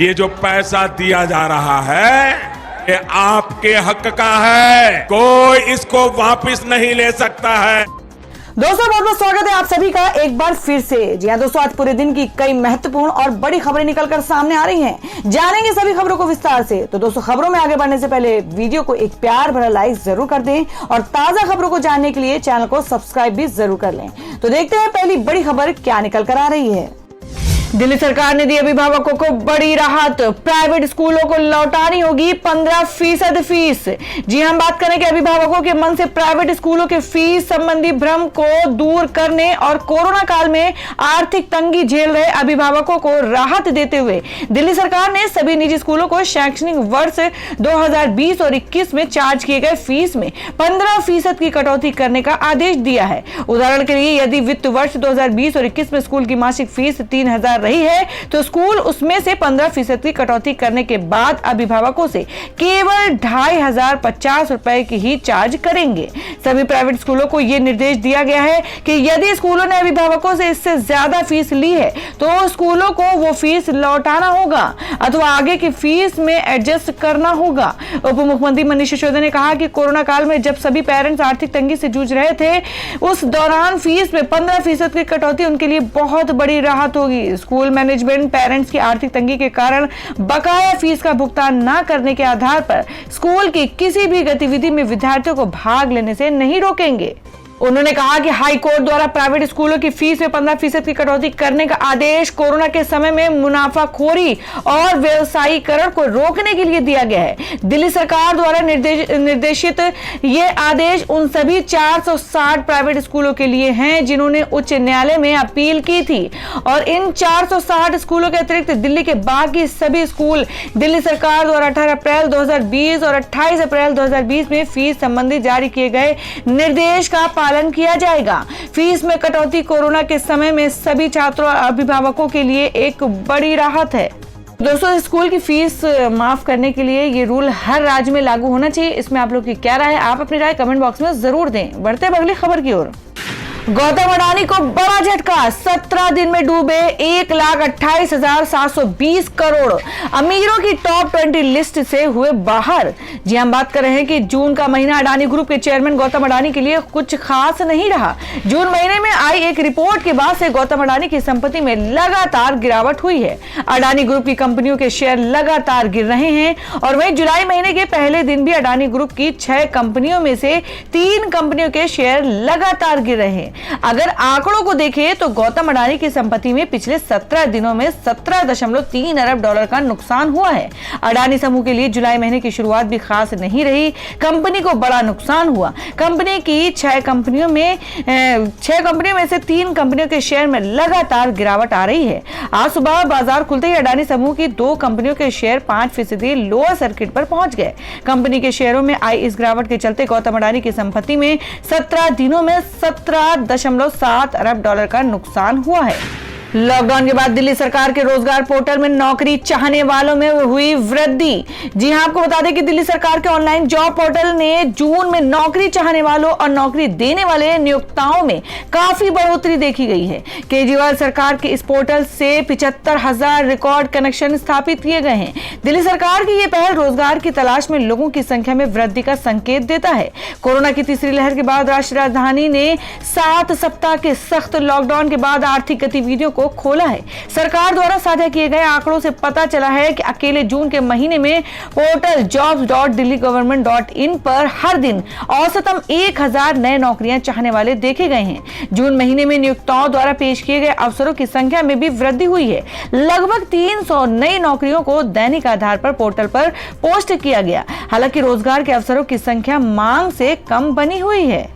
ये जो पैसा दिया जा रहा है ये आपके हक का है, कोई इसको वापस नहीं ले सकता है। दोस्तों बहुत बहुत स्वागत है आप सभी का एक बार फिर से। जी हाँ दोस्तों, आज पूरे दिन की कई महत्वपूर्ण और बड़ी खबरें निकलकर सामने आ रही हैं। जानेंगे सभी खबरों को विस्तार से। तो दोस्तों खबरों में आगे बढ़ने से पहले वीडियो को एक प्यार भरा लाइक जरूर कर दें और ताजा खबरों को जानने के लिए चैनल को सब्सक्राइब भी जरूर कर लें। तो देखते हैं पहली बड़ी खबर क्या निकल कर आ रही है। दिल्ली सरकार ने दी अभिभावकों को बड़ी राहत, प्राइवेट स्कूलों को लौटानी होगी 15% फीस। जी हम बात करें कि अभिभावकों के मन से प्राइवेट स्कूलों के फीस संबंधी भ्रम को दूर करने और कोरोना काल में आर्थिक तंगी झेल रहे अभिभावकों को राहत देते हुए दिल्ली सरकार ने सभी निजी स्कूलों को शैक्षणिक वर्ष 2020 और 21 में चार्ज किए गए फीस में 15% की कटौती करने का आदेश दिया है। उदाहरण के लिए यदि वित्त वर्ष 2020 और 21 में स्कूल की मासिक फीस 3,000 रही है तो स्कूल उसमें से 15% की कटौती करने के बाद अभिभावकों से केवल 2,550 रुपए की ही चार्ज करेंगे। सभी प्राइवेट स्कूलों को यह निर्देश दिया गया है कि यदि स्कूलों ने अभिभावकों से इससे ज्यादा फीस ली है तो स्कूलों को वो फीस लौटाना होगा अथवा आगे की फीस में एडजस्ट करना होगा। उप मुख्यमंत्री मनीष सिसोदिया ने कहा कि कोरोना काल में जब सभी पेरेंट्स आर्थिक तंगी से जूझ रहे थे उस दौरान फीस में 15% की कटौती उनके लिए बहुत बड़ी राहत होगी। स्कूल मैनेजमेंट पेरेंट्स की आर्थिक तंगी के कारण बकाया फीस का भुगतान न करने के आधार पर स्कूल की किसी भी गतिविधि में विद्यार्थियों को भाग लेने से नहीं रोकेंगे। उन्होंने कहा कि हाई कोर्ट द्वारा प्राइवेट स्कूलों की फीस में 15% की कटौती करने का आदेश कोरोना के समय में मुनाफाखोरी और व्यवसायीकरण को रोकने के लिए दिया गया है। दिल्ली सरकार द्वारा निर्देशित ये आदेश उन सभी 460 प्राइवेट स्कूलों के लिए हैं जिन्होंने उच्च न्यायालय में अपील की थी और इन 460 स्कूलों के अतिरिक्त दिल्ली के बाकी सभी स्कूल दिल्ली सरकार द्वारा 18 अप्रैल 2020 और 28 अप्रैल 2020 में फीस संबंधी जारी किए गए निर्देश का पालन किया जाएगा। फीस में कटौती कोरोना के समय में सभी छात्रों और अभिभावकों के लिए एक बड़ी राहत है। दोस्तों स्कूल की फीस माफ करने के लिए ये रूल हर राज्य में लागू होना चाहिए। इसमें आप लोग की क्या राय है? आप अपनी राय कमेंट बॉक्स में जरूर दें। बढ़ते हैं अगली खबर की ओर। गौतम अडानी को बड़ा झटका, 17 दिन में डूबे 1,28,720 करोड़, अमीरों की टॉप 20 लिस्ट से हुए बाहर। जी हम बात कर रहे हैं कि जून का महीना अडानी ग्रुप के चेयरमैन गौतम अडानी के लिए कुछ खास नहीं रहा। जून महीने में आई एक रिपोर्ट के बाद से गौतम अडानी की संपत्ति में लगातार गिरावट हुई है। अडानी ग्रुप की कंपनियों के शेयर लगातार गिर रहे हैं और वहीं जुलाई महीने के पहले दिन भी अडानी ग्रुप की 6 कंपनियों में से 3 कंपनियों के शेयर लगातार गिर रहे हैं। अगर आंकड़ों को देखें तो गौतम अडानी की संपत्ति में पिछले 17 दिनों में 17.3 अरब डॉलर का नुकसान हुआ है। अडानी समूह के लिए जुलाई महीने की शुरुआत भी खास नहीं रही। कंपनी को बड़ा नुकसान हुआ। कंपनी की 6 कंपनियों में से 3 कंपनियों के शेयर में लगातार गिरावट आ रही है। आज सुबह बाजार खुलते ही अडानी समूह की 2 कंपनियों के शेयर 5% लोअर सर्किट पर पहुंच गए। कंपनी के शेयरों में आई इस गिरावट के चलते गौतम अडानी की संपत्ति में 17 दिनों में 17.7 अरब डॉलर का नुकसान हुआ है। लॉकडाउन के बाद दिल्ली सरकार के रोजगार पोर्टल में नौकरी चाहने वालों में हुई वृद्धि। जी हां, आपको बता दें कि दिल्ली सरकार के ऑनलाइन जॉब पोर्टल ने जून में नौकरी चाहने वालों और नौकरी देने वाले नियोक्ताओं में काफी बढ़ोतरी देखी गई है। केजरीवाल सरकार के इस पोर्टल से 75,000 रिकॉर्ड कनेक्शन स्थापित किए गए हैं। दिल्ली सरकार की यह पहल रोजगार की तलाश में लोगों की संख्या में वृद्धि का संकेत देता है। कोरोना की तीसरी लहर के बाद राष्ट्रीय राजधानी ने 7 सप्ताह के सख्त लॉकडाउन के बाद आर्थिक गतिविधियों को खोला है। सरकार द्वारा साझा किए गए आंकड़ों से पता चला है कि अकेले जून के महीने में पोर्टल jobs.delhigovernment.in पर हर दिन औसतन 1,000 नए नौकरियां चाहने वाले देखे गए हैं। जून महीने में नियोक्ताओं द्वारा पेश किए गए अवसरों की संख्या में भी वृद्धि हुई है। लगभग 300 नई नौकरियों को दैनिक आधार पर पोर्टल पर पोस्ट किया गया। हालांकि रोजगार के अवसरों की संख्या मांग से कम बनी हुई है।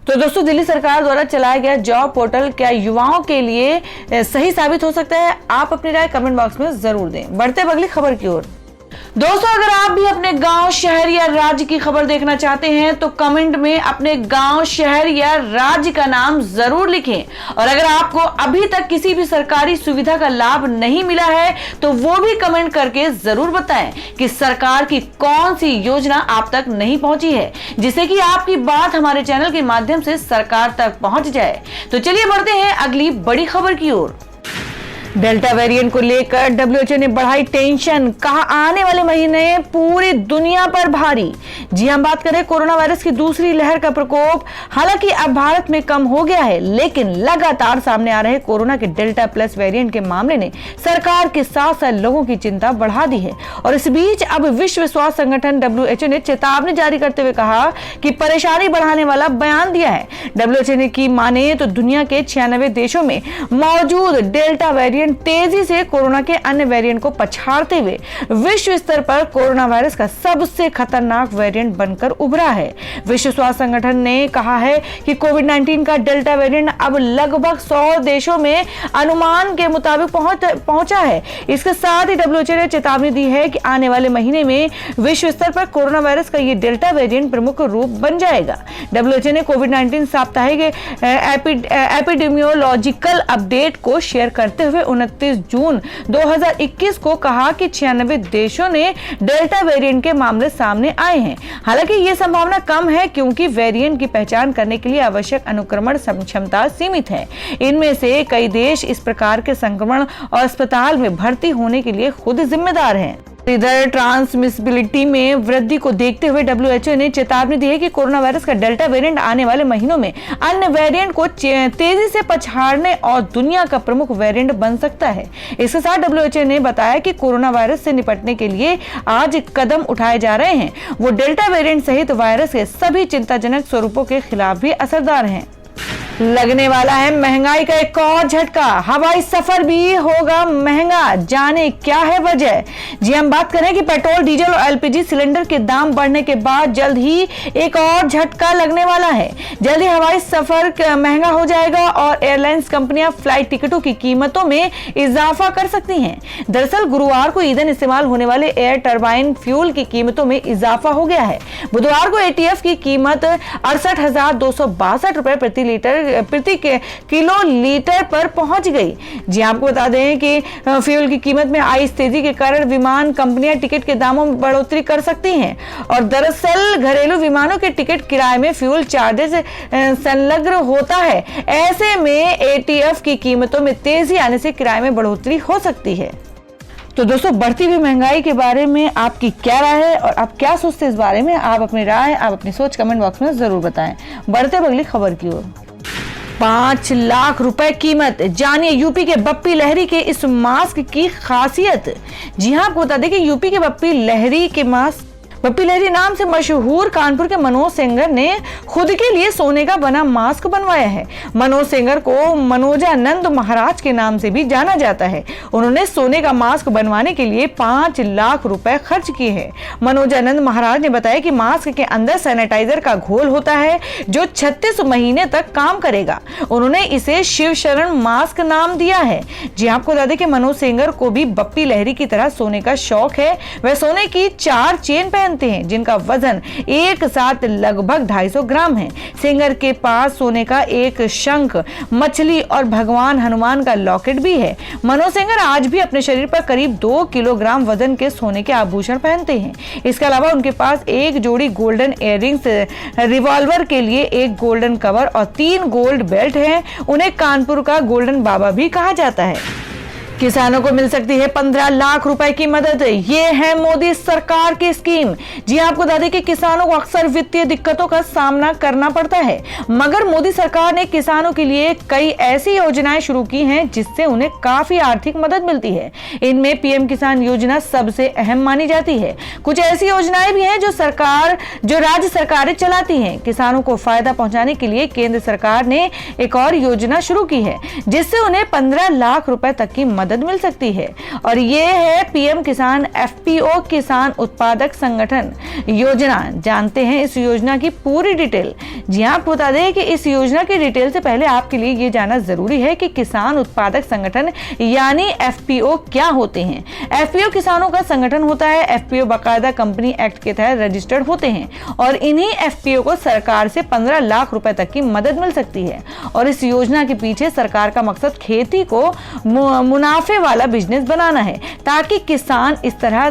तो दोस्तों दिल्ली सरकार द्वारा चलाया गया जॉब पोर्टल क्या युवाओं के लिए सही साबित हो सकता है? आप अपनी राय कमेंट बॉक्स में जरूर दें। बढ़ते हैं अगली खबर की ओर। दोस्तों अगर आप भी अपने गांव, शहर या राज्य की खबर देखना चाहते हैं तो कमेंट में अपने गांव, शहर या राज्य का नाम जरूर लिखें। और अगर आपको अभी तक किसी भी सरकारी सुविधा का लाभ नहीं मिला है तो वो भी कमेंट करके जरूर बताएं कि सरकार की कौन सी योजना आप तक नहीं पहुंची है, जिससे कि आपकी बात हमारे चैनल के माध्यम से सरकार तक पहुंच जाए। तो चलिए बढ़ते हैं अगली बड़ी खबर की ओर। डेल्टा वेरिएंट को लेकर डब्ल्यूएचओ ने बढ़ाई टेंशन, कहा आने वाले महीने पूरी दुनिया पर भारी। जी हम बात करें कोरोना वायरस की दूसरी लहर का प्रकोप हालांकि अब भारत में कम हो गया है, लेकिन लगातार सामने आ रहे कोरोना के डेल्टा प्लस वेरिएंट के मामले ने सरकार के साथ साथ लोगों की चिंता बढ़ा दी है। और इस बीच अब विश्व स्वास्थ्य संगठन डब्ल्यूएचओ ने चेतावनी जारी करते हुए कहा कि परेशानी बढ़ाने वाला बयान दिया है। डब्ल्यूएचओ ने की माने तो दुनिया के 96 देशों में मौजूद डेल्टा वेरिएंट तेजी से कोरोना के अन्य वेरिएंट को पछाड़ते हुए विश्व स्तर पर कोरोना वायरस का सबसे खतरनाक वेरिएंट बनकर उभरा है। विश्व स्वास्थ्य संगठन ने कहा है कि कोविड-19 का डेल्टा वेरिएंट अब लगभग 100 देशों में अनुमान के मुताबिक पहुंचा है। इसके साथ ही डब्ल्यूएचओ ने चेतावनी दी है कि आने वाले महीने में विश्व स्तर पर कोरोना वायरस का ये डेल्टा वेरिएंट प्रमुख रूप बन जाएगा। डब्ल्यूएचओ ने कोविड-19 साप्ताहिक एपिडेमियोलॉजिकल अपडेट को शेयर करते हुए 29 जून 2021 को कहा कि 96 देशों ने डेल्टा वेरिएंट के मामले सामने आए हैं। हालांकि यह संभावना कम है क्योंकि वेरिएंट की पहचान करने के लिए आवश्यक अनुक्रमण क्षमता सीमित है। इनमें से कई देश इस प्रकार के संक्रमण और अस्पताल में भर्ती होने के लिए खुद जिम्मेदार हैं। इधर ट्रांसमिसिबिलिटी में वृद्धि को देखते हुए डब्ल्यूएचओ ने चेतावनी दी है कि कोरोना वायरस का डेल्टा वेरिएंट आने वाले महीनों में अन्य वेरिएंट को तेजी से पछाड़ने और दुनिया का प्रमुख वेरिएंट बन सकता है। इसके साथ डब्ल्यूएचओ ने बताया कि कोरोना वायरस से निपटने के लिए आज कदम उठाए जा रहे हैं वो डेल्टा वेरिएंट सहित वायरस के सभी चिंताजनक स्वरूपों के खिलाफ भी असरदार हैं। लगने वाला है महंगाई का एक और झटका, हवाई सफर भी होगा महंगा, जाने क्या है वजह। जी हम बात करें कि पेट्रोल डीजल और एलपीजी सिलेंडर के दाम बढ़ने के बाद जल्द ही एक और झटका लगने वाला है। जल्द ही हवाई सफर महंगा हो जाएगा और एयरलाइंस कंपनियां फ्लाइट टिकटों की कीमतों में इजाफा कर सकती हैं। दरअसल गुरुवार को ईंधन इस्तेमाल होने वाले एयर टरबाइन फ्यूल की कीमतों में इजाफा हो गया है। बुधवार को एटीएफ की कीमत 68,262 रुपए प्रति किलो लीटर पर पहुंच गई। जी आपको बता दें कि फ्यूल की कीमत में आई इस तेजी के कारण विमान कंपनियां टिकट के दामों में बढ़ोतरी कर सकती हैं और दरअसल घरेलू विमानों के टिकट किराए में फ्यूल चार्जेस संलग्न होता है। ऐसे में एटीएफ की कीमतों में तेजी आने से किराए में बढ़ोतरी हो सकती है। तो दोस्तों बढ़ती हुई महंगाई के बारे में आपकी क्या राय है और आप क्या सोचते हैं इस बारे में? आप अपनी राय, आप अपनी सोच कमेंट बॉक्स में जरूर बताएं। बढ़ते अगली खबर की ओर। 5 लाख रुपए कीमत, जानिए यूपी के बप्पी लहरी के इस मास्क की खासियत। जी हाँ आपको बता दें कि यूपी के बप्पी लहरी नाम से मशहूर कानपुर के मनोज सेंगर ने खुद के लिए सोने का बना मास्क बनवाया है। मनोज सेंगर को मनोजानंद महाराज के नाम से भी जाना जाता है। उन्होंने सोने का मास्क बनवाने के लिए 5 लाख रुपए खर्च किए हैं। मनोजानंद महाराज ने बताया कि मास्क के अंदर सैनिटाइजर का घोल होता है जो 36 महीने तक काम करेगा। उन्होंने इसे शिव शरण मास्क नाम दिया है। जी आपको बता दें कि मनोज सेंगर को भी बप्पी लहरी की तरह सोने का शौक है। वह सोने की 4 चेन पहनते हैं जिनका वजन एक साथ लगभग 250 ग्राम है। सेंगर के पास सोने का एक शंख, मछली और भगवान हनुमान का लॉकेट भी है। मनोज सेंगर आज भी अपने शरीर पर करीब 2 किलोग्राम वजन के सोने के आभूषण पहनते हैं। इसके अलावा उनके पास एक जोड़ी गोल्डन इयररिंग्स, रिवॉल्वर के लिए एक गोल्डन कवर और 3 गोल्ड बेल्ट हैं। उन्हें कानपुर का गोल्डन बाबा भी कहा जाता है। किसानों को मिल सकती है 15 लाख रुपए की मदद, ये है मोदी सरकार की स्कीम। जी आपको बता दें कि किसानों को अक्सर वित्तीय दिक्कतों का सामना करना पड़ता है, मगर मोदी सरकार ने किसानों के लिए कई ऐसी योजनाएं शुरू की हैं जिससे उन्हें काफी आर्थिक मदद मिलती है। इनमें पीएम किसान योजना सबसे अहम मानी जाती है। कुछ ऐसी योजनाएं भी हैं जो राज्य सरकारें चलाती हैं। किसानों को फायदा पहुंचाने के लिए केंद्र सरकार ने एक और योजना शुरू की है जिससे उन्हें 15 लाख रुपए तक की मदद मिल सकती है और ये है पीएम किसान एफपीओ, किसान उत्पादक संगठन योजना। जानते हैं इस योजना की पूरी डिटेल। जी आपको बता दें कि इस योजना की डिटेल से पहले आपके लिए ये जानना जरूरी है कि किसान उत्पादक संगठन यानी एफपीओ क्या होते हैं। एफपीओ किसानों का संगठन होता है। एफपीओ बाकायदा कंपनी एक्ट के तहत रजिस्टर्ड होते हैं और इन्हीं एफपीओ को सरकार से 15 लाख रुपए तक की मदद मिल सकती है। और इस योजना के पीछे सरकार का मकसद खेती को मुनाफा मुनाफे वाला बिजनेस बनाना है ताकि किसान इस तरह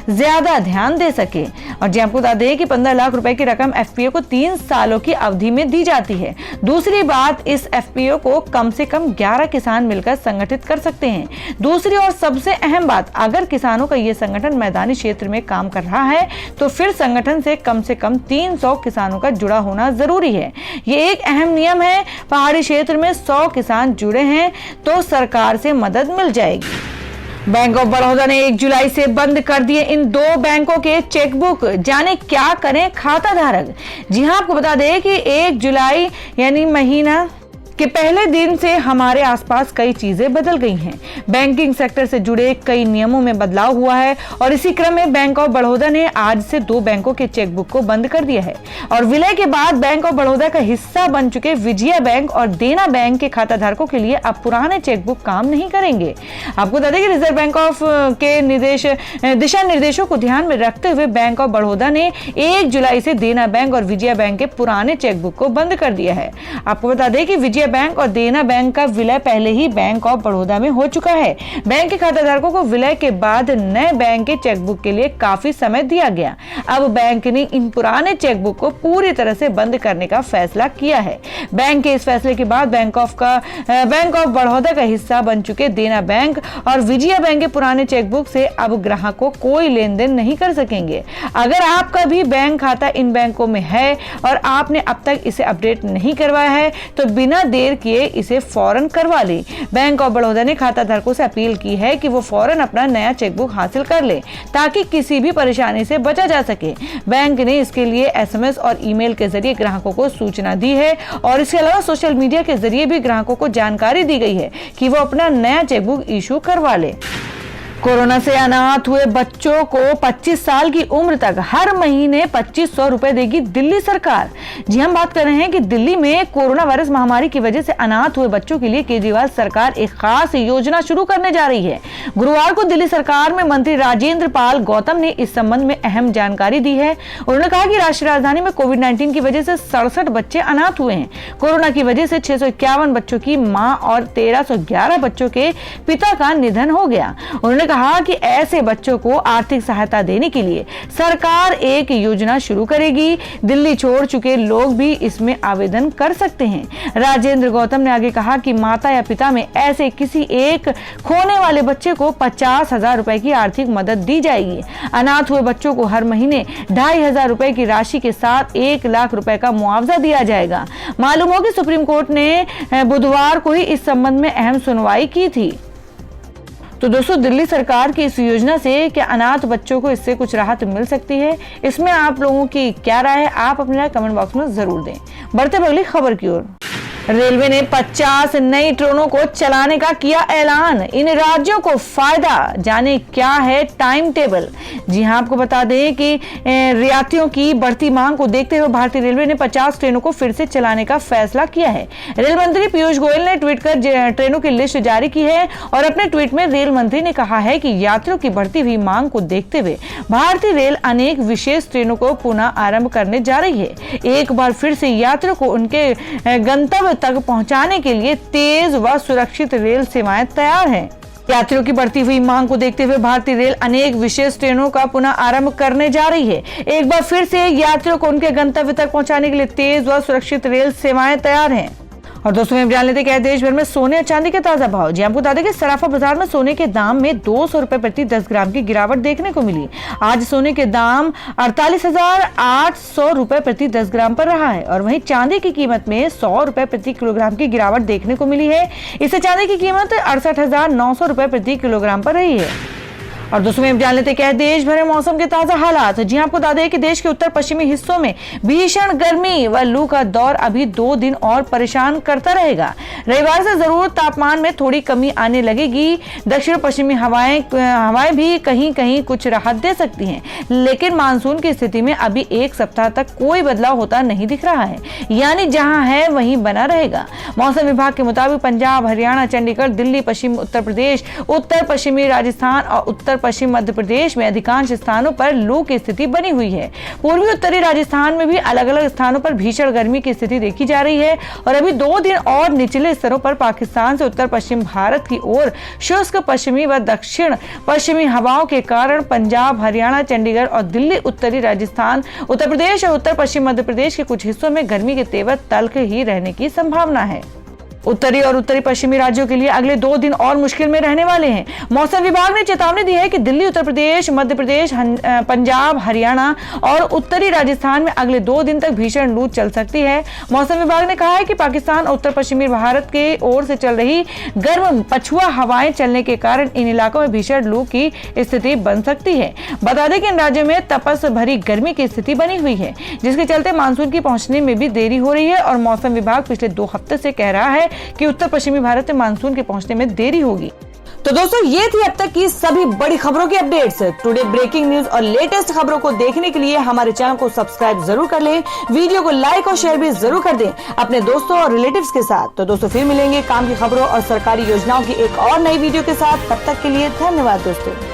ज्यादा ध्यान दे सके। और जी आपको बता दें कि 15 लाख रुपए की रकम एफपीओ को 3 सालों की अवधि में दी जाती है। दूसरी बात, इस एफपीओ को कम से कम 11 किसान मिलकर संगठित कर सकते हैं। दूसरी और सबसे अहम बात, अगर किसानों का यह संगठन मैदानी क्षेत्र में काम कर रहा है तो फिर संगठन से कम 300 किसानों का जुड़ा होना जरूरी है। ये एक अहम नियम है। पहाड़ी क्षेत्र में 100 किसान जुड़े हैं तो सरकार से मदद मिल जाएगी। बैंक ऑफ बड़ौदा ने 1 जुलाई से बंद कर दिए इन 2 बैंकों के चेकबुक। जाने क्या करें खाता धारक। जी हां, आपको बता दें कि 1 जुलाई यानी महीना के पहले दिन से हमारे आसपास कई चीजें बदल गई हैं। बैंकिंग सेक्टर से जुड़े कई नियमों में बदलाव हुआ है और इसी क्रम में बैंक ऑफ बड़ौदा ने आज से 2 बैंकों के चेकबुक को बंद कर दिया है। और विलय के बाद बैंक ऑफ बड़ौदा का हिस्सा बन चुके विजया बैंक और देना बैंक के खाता धारकों के लिए अब पुराने चेकबुक काम नहीं करेंगे। आपको बता दें कि रिजर्व बैंक ऑफ के दिशा निर्देशों को ध्यान में रखते हुए बैंक ऑफ बड़ौदा ने 1 जुलाई से देना बैंक और विजया बैंक के पुराने चेकबुक को बंद कर दिया है। आपको बता दें कि विजया बैंक और देना बैंक का विलय पहले ही बैंक ऑफ बड़ौदा में हो चुका है। बैंक के खाताधारकों को विलय के बाद नए बैंक के चेकबुक के लिए काफी समय दिया गया। अब बैंक ने इन पुराने चेकबुक को पूरी तरह से बंद करने का फैसला किया है। बैंक के इस फैसले के बाद बैंक ऑफ बड़ौदा का हिस्सा बन चुके देना बैंक और विजया बैंक के पुराने चेकबुक से अब ग्राहकों कोई लेन देन नहीं कर सकेंगे। अगर आपका भी बैंक खाता इन बैंकों में है और आपने अब तक इसे अपडेट नहीं करवाया है तो बिना देर किए इसे फौरन करवा ले। बैंक ऑफ बड़ौदा ने खाता धारकों से अपील की है कि वो फौरन अपना नया चेकबुक हासिल कर ले ताकि किसी भी परेशानी से बचा जा सके। बैंक ने इसके लिए एसएमएस और ईमेल के जरिए ग्राहकों को सूचना दी है और इसके अलावा सोशल मीडिया के जरिए भी ग्राहकों को जानकारी दी गई है कि वो अपना नया चेकबुक इशू करवा ले। कोरोना से अनाथ हुए बच्चों को 25 साल की उम्र तक हर महीने 2500 रुपए देगी दिल्ली सरकार। जी हम बात कर रहे हैं कि दिल्ली में कोरोना वायरस महामारी की वजह से अनाथ हुए बच्चों के लिए केजरीवाल सरकार एक खास योजना शुरू करने जा रही है। गुरुवार को दिल्ली सरकार में मंत्री राजेंद्र पाल गौतम ने इस संबंध में अहम जानकारी दी है। उन्होंने कहा कि राष्ट्रीय राजधानी में कोविड-19 की वजह से 67 बच्चे अनाथ हुए हैं। कोरोना की वजह से 651 बच्चों की मां और 1311 बच्चों के पिता का निधन हो गया। उन्होंने कहा कि ऐसे बच्चों को आर्थिक सहायता देने के लिए सरकार एक योजना शुरू करेगी। दिल्ली छोड़ चुके लोग भी इसमें आवेदन कर सकते हैं। राजेंद्र गौतम ने आगे कहा कि माता या पिता में ऐसे किसी एक खोने वाले बच्चे को 50,000 रुपए की आर्थिक मदद दी जाएगी। अनाथ हुए बच्चों को हर महीने 2,500 रुपए की राशि के साथ 1 लाख रुपए का मुआवजा दिया जाएगा। मालूम हो कि सुप्रीम कोर्ट ने बुधवार को ही इस संबंध में अहम सुनवाई की थी। तो दोस्तों, दिल्ली सरकार की इस योजना से क्या अनाथ बच्चों को इससे कुछ राहत मिल सकती है? इसमें आप लोगों की क्या राय है? आप अपने राय कमेंट बॉक्स में जरूर दें। बढ़ते अगली खबर की ओर। रेलवे ने 50 नई ट्रेनों को चलाने का किया ऐलान। इन राज्यों को फायदा, जाने क्या है टाइम टेबल। जी हां, आपको बता दें कि यात्रियों की बढ़ती मांग को देखते हुए भारतीय रेलवे ने 50 ट्रेनों को फिर से चलाने का फैसला किया है। रेल मंत्री पीयूष गोयल ने ट्वीट कर ट्रेनों की लिस्ट जारी की है और अपने ट्वीट में रेल मंत्री ने कहा है कि यात्रियों की बढ़ती हुई मांग को देखते हुए भारतीय रेल अनेक विशेष ट्रेनों को पुनः आरंभ करने जा रही है। एक बार फिर से यात्रियों को उनके गंतव्य तक पहुंचाने के लिए तेज व सुरक्षित रेल सेवाएं तैयार हैं। यात्रियों की बढ़ती हुई मांग को देखते हुए भारतीय रेल अनेक विशेष ट्रेनों का पुनः आरंभ करने जा रही है। एक बार फिर से यात्रियों को उनके गंतव्य तक पहुंचाने के लिए तेज व सुरक्षित रेल सेवाएं तैयार हैं। और दोस्तों, हम जान लेते हैं देश भर में सोने और चांदी के ताजा भाव। जी आपको बता दें कि सराफा बाजार में सोने के दाम में 200 रुपए प्रति 10 ग्राम की गिरावट देखने को मिली। आज सोने के दाम 48,800 रुपए प्रति 10 ग्राम पर रहा है और वहीं चांदी की कीमत में 100 रुपए प्रति किलोग्राम की गिरावट देखने को मिली है। इससे चांदी की कीमत 68,900 रुपए प्रति किलोग्राम पर रही है। और दोस्तों, हम जान लेते क्या है देश भर में मौसम के ताजा हालात। जी आपको बता दें कि देश के उत्तर पश्चिमी हिस्सों में भीषण गर्मी व लू का दौर अभी 2 दिन और परेशान करता रहेगा। रविवार से जरूर तापमान में थोड़ी कमी आने लगेगी। दक्षिण पश्चिमी हवाएं भी कहीं कहीं कुछ राहत दे सकती हैं, लेकिन मानसून की स्थिति में अभी 1 सप्ताह तक कोई बदलाव होता नहीं दिख रहा है, यानी जहां है वहीं बना रहेगा। मौसम विभाग के मुताबिक पंजाब, हरियाणा, चंडीगढ़, दिल्ली, पश्चिमी उत्तर प्रदेश, उत्तर पश्चिमी राजस्थान और उत्तर पश्चिम मध्य प्रदेश में अधिकांश स्थानों पर लू की स्थिति बनी हुई है। पूर्वी उत्तरी राजस्थान में भी अलग अलग स्थानों पर भीषण गर्मी की स्थिति देखी जा रही है और अभी 2 दिन और निचले स्तरों पर पाकिस्तान से उत्तर पश्चिम भारत की ओर शुष्क पश्चिमी व दक्षिण पश्चिमी हवाओं के कारण पंजाब, हरियाणा, चंडीगढ़ और दिल्ली, उत्तरी राजस्थान, उत्तर प्रदेश और उत्तर पश्चिम मध्य प्रदेश के कुछ हिस्सों में गर्मी के तेवर तल्ख ही रहने की संभावना है। उत्तरी और उत्तरी पश्चिमी राज्यों के लिए अगले 2 दिन और मुश्किल में रहने वाले हैं। मौसम विभाग ने चेतावनी दी है कि दिल्ली, उत्तर प्रदेश, मध्य प्रदेश, पंजाब, हरियाणा और उत्तरी राजस्थान में अगले 2 दिन तक भीषण लू चल सकती है। मौसम विभाग ने कहा है कि पाकिस्तान और उत्तर पश्चिमी भारत के ओर से चल रही गर्म पछुआ हवाएं चलने के कारण इन इलाकों में भीषण लू की स्थिति बन सकती है। बता दें कि इन राज्यों में तपस भरी गर्मी की स्थिति बनी हुई है, जिसके चलते मानसून की पहुंचने में भी देरी हो रही है और मौसम विभाग पिछले 2 हफ्ते से कह रहा है कि उत्तर पश्चिमी भारत में मानसून के पहुंचने में देरी होगी। तो दोस्तों, ये थी अब तक की सभी बड़ी खबरों की अपडेट्स। टुडे ब्रेकिंग न्यूज और लेटेस्ट खबरों को देखने के लिए हमारे चैनल को सब्सक्राइब जरूर कर लें, वीडियो को लाइक और शेयर भी जरूर कर दें अपने दोस्तों और रिलेटिव्स के साथ। तो दोस्तों, फिर मिलेंगे काम की खबरों और सरकारी योजनाओं की एक और नई वीडियो के साथ। तब तक के लिए धन्यवाद दोस्तों।